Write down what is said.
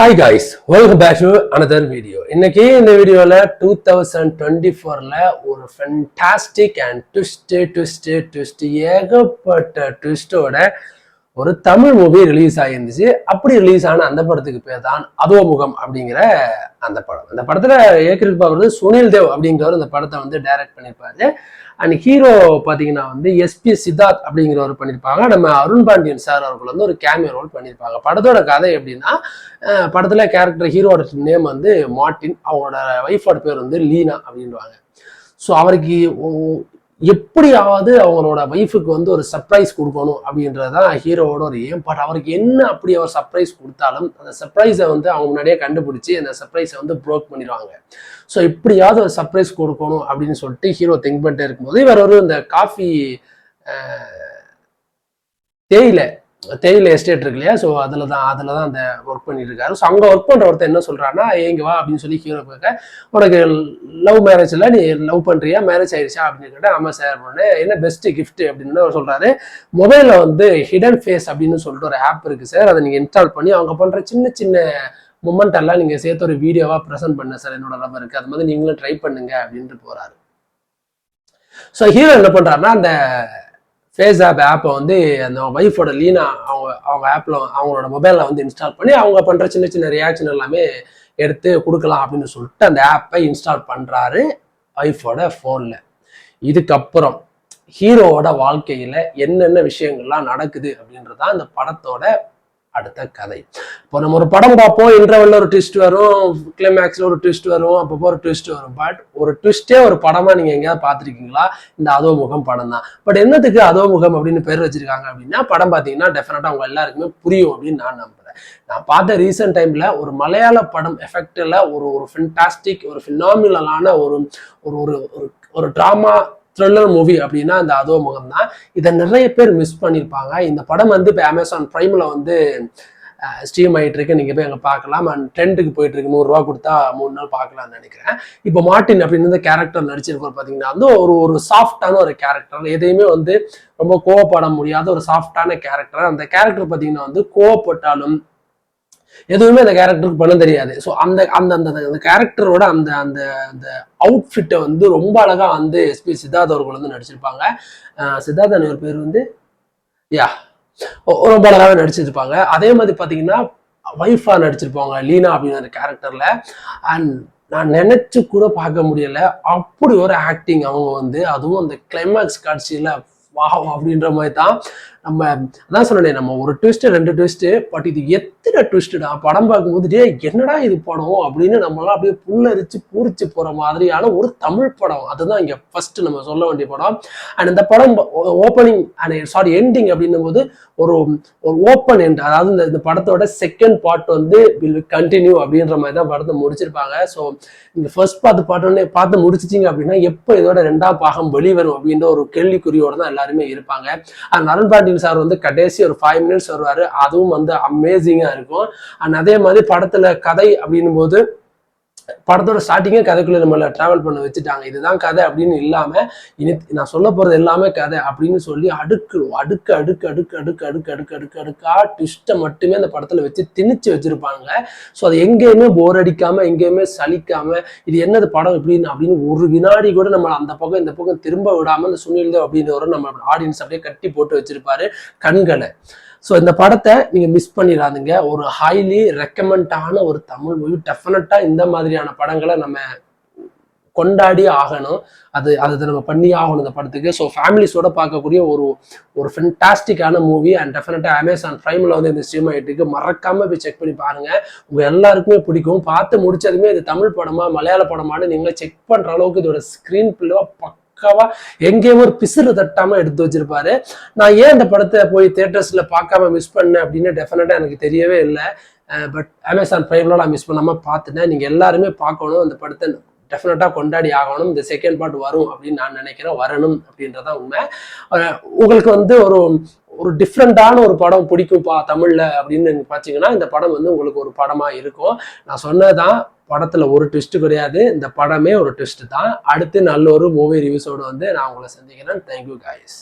Hi guys, welcome back to another video. இன்னைக்கு இந்த வீடியோல 2024ல ஒரு ஃபென்டாஸ்டிக் அண்ட் ட்விஸ்ட் ஏகப்பட்ட ட்விஸ்டோட ஒரு தமிழ் மூவி ரிலீஸ் ஆகிருந்துச்சு. அப்படி ரிலீஸ் ஆன அந்த படத்துக்கு பேர் தான் அதோமுகம் அப்படிங்கிற அந்த படம். அந்த படத்துல இயக்கியிருப்பார் சுனில் தேவ் அப்படிங்கிறவர் இந்த படத்தை வந்து டைரக்ட் பண்ணியிருப்பாரு. அண்ட் ஹீரோ பார்த்தீங்கன்னா வந்து எஸ்பி சித்தார்த் அப்படிங்கிறவர் பண்ணியிருப்பாங்க. நம்ம அருண் பாண்டியன் சார் அவர்கள் வந்து ஒரு கேமியோ ரோல் பண்ணியிருப்பாங்க. படத்தோட கதை எப்படின்னா, படத்துல கேரக்டர் ஹீரோட நேம் வந்து மார்ட்டின், அவங்களோட ஒய்ஃபோட பேர் வந்து லீனா அப்படின்வாங்க. ஸோ அவருக்கு எப்படியாவது அவங்களோட ஒய்ஃபுக்கு வந்து ஒரு சர்ப்ரைஸ் கொடுக்கணும் அப்படின்றதான் ஹீரோவோட ஒரு ஏம். பட் அவருக்கு என்ன அப்படி அவர் சர்ப்ரைஸ் கொடுத்தாலும் அந்த சர்ப்ரைஸை வந்து அவங்க முன்னாடியே கண்டுபிடிச்சி அந்த சர்ப்ரைஸை வந்து ப்ரோக் பண்ணிடுவாங்க. ஸோ எப்படியாவது ஒரு சர்ப்ரைஸ் கொடுக்கணும் அப்படின்னு சொல்லிட்டு ஹீரோ திங்க் பண்ணிட்டே இருக்கும்போது இவர் ஒரு இந்த காஃபி தேயிலை எஸ்டேட் இருக்கு இல்லையா, ஸோ அதில் தான் அந்த ஒர்க் பண்ணிட்டு இருக்காரு. ஸோ அங்கே ஒர்க் பண்ணுற ஒருத்தர் என்ன சொல்கிறான்னா, எங்க வா அப்படின்னு சொல்லி ஹீரோ கேட்க, உனக்கு லவ் மேரேஜ் இல்லை, நீ லவ் பண்ணுறியா, மேரேஜ் ஆயிடுச்சா அப்படின்னு கேட்டால், ஆமாம் சார் பண்ணேன், என்ன பெஸ்ட் கிஃப்ட் அப்படின்னு அவர் சொல்கிறாரு. மொபைலில் வந்து ஹிடன் ஃபேஸ் அப்படின்னு சொல்லிட்டு ஒரு ஆப் இருக்குது சார், அதை நீங்கள் இன்ஸ்டால் பண்ணி அவங்க பண்ணுற சின்ன சின்ன மொமெண்ட் எல்லாம் நீங்கள் சேர்த்து ஒரு வீடியோவாக ப்ரெசென்ட் பண்ண சார் என்னோட லவருக்கு, அது மாதிரி நீங்களும் ட்ரை பண்ணுங்க அப்படின்ட்டு போகிறாரு. ஸோ ஹீரோ என்ன பண்ணுறாருன்னா, அந்த ஃபேஸ் ஆப்பை வந்து அந்த ஒய்ஃபோட லீனா அவங்க ஆப்பில் அவங்களோட மொபைலில் வந்து இன்ஸ்டால் பண்ணி அவங்க பண்ணுற சின்ன சின்ன ரியாக்ஷன் எல்லாமே எடுத்து கொடுக்கலாம் அப்படின்னு சொல்லிட்டு அந்த ஆப்பை இன்ஸ்டால் பண்ணுறாரு ஒய்ஃபோட ஃபோனில். இதுக்கப்புறம் ஹீரோவோட வாழ்க்கையில் என்னென்ன விஷயங்கள்லாம் நடக்குது அப்படின்றதான் இந்த படத்தோட அடுத்த கதை. இப்போ நம்ம ஒரு படம் பார்ப்போம், இன்டர்வெல்ல ஒரு ட்விஸ்ட் வரும், கிளைமேக்ஸ்ல ஒரு ட்விஸ்ட் வரும், அப்பப்போ ஒரு ட்விஸ்ட் வரும். பட் ஒரு ட்விஸ்டே ஒரு படமா நீங்க எங்கேயாவது பார்த்துருக்கீங்களா? இந்த அதோமுகம் படம் தான். பட் என்னத்துக்கு அதோமுகம் அப்படின்னு பேர் வச்சிருக்காங்க அப்படின்னா, படம் பார்த்தீங்கன்னா டெஃபினட்டா அவங்க எல்லாருக்குமே புரியும் அப்படின்னு நான் நம்புறேன். நான் பார்த்த ரீசெண்ட் டைம்ல ஒரு மலையாள படம் எஃபெக்ட்ல ஒரு ஃபென்டாஸ்டிக் ஒரு ஃபினாமினலான ஒரு டிராமா த்ரில்லர் மூவி அப்படின்னா அந்த அதோமுகம் தான். இதை நிறைய பேர் மிஸ் பண்ணியிருப்பாங்க. இந்த படம் வந்து இப்போ அமேசான் பிரைம்ல வந்து ஸ்ட்ரீம் ஆகிட்டு இருக்கு, நீங்க போய் அங்கே பார்க்கலாம். அண்ட் ட்ரெண்டுக்கு போயிட்டு இருக்கு, 100 ரூபா கொடுத்தா 3 நாள் பார்க்கலாம்னு நினைக்கிறேன். இப்போ மார்ட்டின் அப்படின்னு கேரக்டர் நடிச்சிருக்கோம் பார்த்தீங்கன்னா வந்து ஒரு சாஃப்டான ஒரு கேரக்டர், எதையுமே வந்து ரொம்ப கோவப்பட முடியாத ஒரு சாஃப்டான கேரக்டர். அந்த கேரக்டர் பார்த்தீங்கன்னா வந்து கோவப்பட்டாலும் எதுவுமே அந்த கேரக்டருக்கு பண்ண தெரியாது. ஸோ அந்த அந்த அந்த கேரக்டரோட அந்த அந்த அந்த அவுட்ஃபிட்டை வந்து ரொம்ப அழகா வந்து எஸ்பி சித்தார்த் அவர்கள் வந்து நடிச்சிருப்பாங்க. சித்தார்த் ஒரு பேர் வந்து ரொம்ப அழகாவே நடிச்சிருப்பாங்க. அதே மாதிரி பார்த்தீங்கன்னா ஒய்ஃபா நடிச்சிருப்பாங்க லீனா அப்படின்னு அந்த கேரக்டர்ல. அண்ட் நான் நினைச்சு கூட பார்க்க முடியல, அப்படி ஒரு ஆக்டிங் அவங்க வந்து, அதுவும் அந்த கிளைமேக்ஸ் காட்சியில வாவ் அப்படின்ற மாதிரி தான். நம்ம அதான் சொன்னேன், நம்ம ஒரு ட்விஸ்ட் 2 ட்விஸ்ட், பட் இது எத்தனை ட்விஸ்டா படம் பார்க்கும்போது என்னடா இது படம் அப்படின்னு நம்மளாம் அப்படியே புல்லரிச்சு பூரிச்சு போற மாதிரியான ஒரு தமிழ் படம். அதுதான் இங்க ஃபர்ஸ்ட் நம்ம சொல்ல வேண்டிய படம். அண்ட் இந்த படம் ஓப்பனிங் எண்டிங் அப்படின்னும் போது ஒரு ஓப்பன் எண்ட், அதாவது இந்த படத்தோட செகண்ட் பார்ட் வந்து வில் கண்டினியூ அப்படின்ற மாதிரி தான் படத்தை முடிச்சிருப்பாங்க. ஸோ இந்த ஃபர்ஸ்ட் பார்த்து முடிச்சிட்டீங்க அப்படின்னா எப்போ இதோட 2ஆம் பாகம் வெளிவரும் அப்படின்ற ஒரு கேள்விக்குறியோட தான் எல்லாருமே இருப்பாங்க. அண்ட் அருண் பாண்டியன் சார் வந்து கடைசி ஒரு 5 மினிட்ஸ் வருவாரு, அதுவும் வந்து அமேசிங்கா இருக்கும். அண்ட் அதே மாதிரி படத்துல கதை அப்படின்னும் போது படத்தோட ஸ்டார்டிங்கே கதைக்குள்ள நம்மள டிராவல் பண்ண வச்சுட்டாங்க. இதுதான் கதை அப்படின்னு இல்லாம இனி நான் சொல்ல போறது எல்லாமே கதை அப்படின்னு சொல்லி அடுக்கா ட்விஸ்ட்டை மட்டுமே அந்த படத்துல வச்சு திணிச்சு வச்சிருப்பாங்க. ஸோ அது எங்கேயுமே போர் அடிக்காம, எங்கேயுமே சலிக்காம, இது என்னது படம் அப்படின்னு ஒரு வினாடி கூட நம்ம அந்த பக்கம் இந்த பக்கம் திரும்ப விடாம இந்த சுனில் தேவ் அப்படின்றவரை நம்ம ஆடியன்ஸ் அப்படியே கட்டி போட்டு வச்சிருப்பாரு கண்களை. ஸோ இந்த படத்தை நீங்க மிஸ் பண்ணிடாதுங்க. ஒரு ஹைலி ரெக்கமெண்டான ஒரு தமிழ் மூவி. டெஃபினட்டா இந்த மாதிரியான படங்களை நம்ம கொண்டாடி ஆகணும். அதை நம்ம பண்ணி ஆகணும் இந்த படத்துக்கு. ஸோ ஃபேமிலிஸோட பார்க்கக்கூடிய ஒரு ஃபென்டாஸ்டிக்கான மூவி. அண்ட் டெஃபினட்டா அமேசான் பிரைம்ல வந்து இந்த ஸ்ட்ரீம் ஆகிட்டு இருக்கு, மறக்காம போய் செக் பண்ணி பாருங்க, உங்க எல்லாருக்குமே பிடிக்கும். பார்த்து முடிச்சதுமே இது தமிழ் படமா மலையாள படமானு நீங்களே செக் பண்ற அளவுக்கு இதோட ஸ்கிரீன் பிளேவா எங்கேயும் ஒரு பிசுறு தட்டாம எடுத்து வச்சிருப்பாரு. நான் ஏன் இந்த படத்தை போய் தியேட்டர்ஸ்ல பார்க்காம மிஸ் பண்ணேன் அப்படின்னு டெஃபினட்டா எனக்கு தெரியவே இல்லை. பட் அமேசான் பிரைம்ல நான் மிஸ் பண்ணாம பார்த்துட்டேன். நீங்க எல்லாருமே பார்க்கணும், இந்த படத்தை டெஃபினட்டா கொண்டாடி ஆகணும். இந்த செகண்ட் பார்ட் வரும் அப்படின்னு நான் நினைக்கிறேன், வரணும் அப்படின்றதான் உண்மை. உங்களுக்கு வந்து ஒரு டிஃப்ரெண்டான ஒரு படம் பிடிக்கும்பா தமிழ்ல அப்படின்னு பார்த்தீங்கன்னா இந்த படம் வந்து உங்களுக்கு ஒரு படமா இருக்கும். நான் சொன்னதான், படத்துல ஒரு ட்விஸ்ட் கிடையாது, இந்த படமே ஒரு ட்விஸ்ட் தான். அடுத்து நல்ல ஒரு மூவி ரிவ்யூஸோடு வந்து நான் உங்களை சந்திக்கிறேன். Thank you guys.